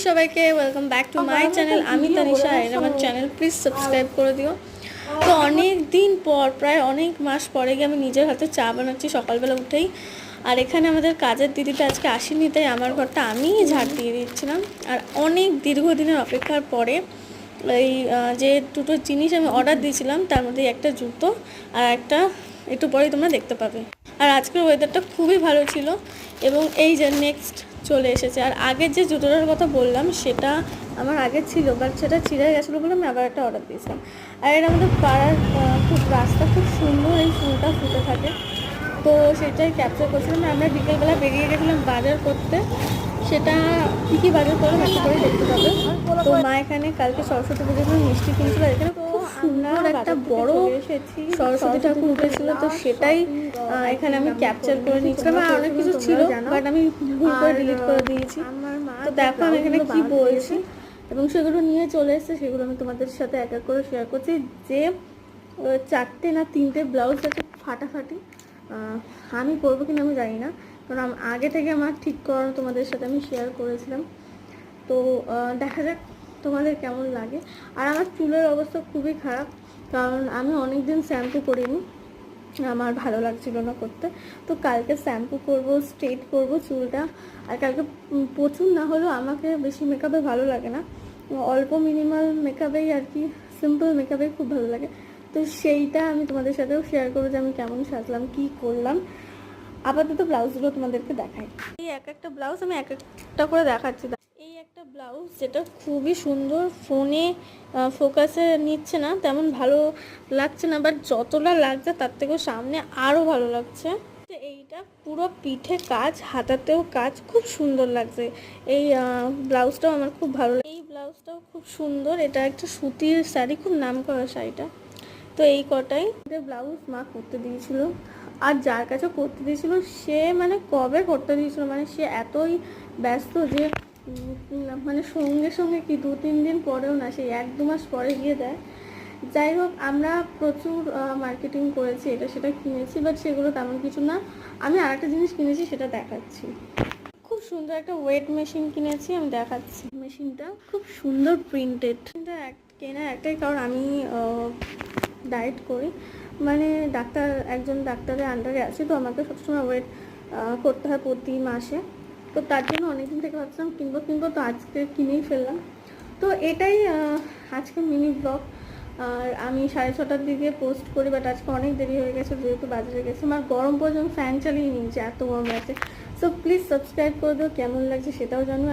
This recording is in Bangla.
সবাইকে welcome back to my channel. আমি তানিশা, আর আমার চ্যানেল প্লিজ সাবস্ক্রাইব করে দিও। তো অনেক দিন পর, প্রায় অনেক মাস পরে গিয়ে আমি নিজের হাতে চা বানাচ্ছি সকালবেলা উঠেই। আর এখানে আমাদের কাজের দিদিটা আজকে আসেনি, তাই আমার ঘরটা আমিই ঝাড় দিয়ে দিচ্ছিলাম। আর অনেক দীর্ঘদিনের অপেক্ষার পরে এই যে দুটো জিনিস আমি অর্ডার দিয়েছিলাম, তার মধ্যে একটা জুতো আর একটা একটু পরেই তোমরা দেখতে পাবে। আর আজকের ওয়েদারটা খুবই ভালো ছিল এবং এই যে নেক্সট চলে এসেছে। আর আগের যে জুতোটার কথা বললাম সেটা আমার আগে ছিল, বাট সেটা ছিঁড়ে গেছিলো বলে আমি আবার একটা অর্ডার দিয়েছিলাম। আর এটা আমাদের পাড়ার খুব রাস্তা খুব সুন্দর, এই ফুলটা ফুটে থাকে, তো সেটাই ক্যাপচার করছিলাম। আমরা বিকেলবেলা বেরিয়ে গেছিলাম বাজার করতে, সেটা কী কী বাজার করলাম একটা করে দেখতে পাবে। তো মা এখানে কালকে সরস্বতী পুজোর জন্য মিষ্টি কিনছিল, এখানে খুব সুন্দর একটা বড় সরস্বতী ঠাকুর উঠেছিল, তো সেটাই এখানে আমি ক্যাপচার করে নিয়েছিলাম। আর অনেক কিছু ছিল বাট আমি ভুল করে ডিলিট করে দিয়েছি। তো দেখো আমি এখানে কি বলছি, এবং সেগুলো নিয়ে চলে এসেছে, সেগুলো আমি তোমাদের সাথে এক এক করে শেয়ার করছি। যে 4টে না 3টে ব্লাউজ আছে ফাটাফাটি, আমি পরবো কিনা আমি জানি না, কারণ আগে থেকে আমার ঠিক করানো তোমাদের সাথে আমি শেয়ার করেছিলাম। তো দেখা যাক তোমাদের কেমন লাগে। আর আমার চুলের অবস্থা খুবই খারাপ, কারণ আমি অনেক দিন শ্যাম্পু করিনি, আমার ভালো লাগছিল না করতে। তো কালকে শ্যাম্পু করব, স্ট্রেট করব চুলটা। আর কালকে প্রচুর না হলেও, আমাকে বেশি মেকআপে ভালো লাগে না, অল্প মিনিমাল মেকআপেই আর কি, সিম্পল মেকআপেই খুব ভালো লাগে। তো সেইটা আমি তোমাদের সাথেও শেয়ার করবো যে আমি কেমন সাজলাম, কি করলাম। আপাতত ব্লাউজগুলো তোমাদেরকে দেখাই। এই এক একটা ব্লাউজ আমি এক একটা করে দেখাচ্ছি। এই একটা ব্লাউজ যেটা খুবই সুন্দর, ফোনে ফোকাসে নিচ্ছে না, তেমন ভালো লাগছে না, বাট যতটা লাগছে তার থেকেও সামনে আরও ভালো লাগছে। এইটা পুরো পিঠে কাজ, হাতাতেও কাজ, খুব সুন্দর লাগছে। এই ব্লাউজটাও আমার খুব ভালো লাগে। এই ব্লাউজটাও খুব সুন্দর, এটা একটা সুতির শাড়ি, খুব নাম করা শাড়িটা। তো এই কটাই ব্লাউজ মা করতে দিয়েছিল। আর যার কাছে করতে দিয়েছিল সে মানে কবে করতে দিয়েছিল, মানে সে এতই ব্যস্ত যে মানে সঙ্গে সঙ্গে কি 2-3 দিন পরেও না, সেই 1-2 মাস পরে গিয়ে দেয়। যাই হোক, আমরা প্রচুর মার্কেটিং করেছি, এটা সেটা কিনেছি, বাট সেগুলো তেমন কিছু না। আমি আরেকটা জিনিস কিনেছি, সেটা দেখাচ্ছি। খুব সুন্দর একটা ওয়েট মেশিন কিনেছি, আমি দেখাচ্ছি। মেশিনটা খুব সুন্দর প্রিন্টেড। এটা কেনার একটাই কারণ, আমি ডায়েট করি, মানে একজন ডাক্তারের আন্ডারে আছি, তো আমাকে সবসময় ওয়েট করতে হয় প্রতি মাসে। তো তার জন্য অনেকদিন থেকে ভাবছিলাম কিনবো, তো আজকে কিনেই ফেললাম। তো এটাই আজকে মিনি ব্লগ। আর আমি 6:30টার দিকে পোস্ট করি, বাট আজকে অনেক দেরি হয়ে গেছে যেহেতু বাজারে গেছি। আমার গরম পর্যন্ত ফ্যান চালিয়ে নিয়েছে, এত গরম লাগছে। সো প্লিজ সাবস্ক্রাইব করে দিও, কেমন লাগছে সেটাও জানো।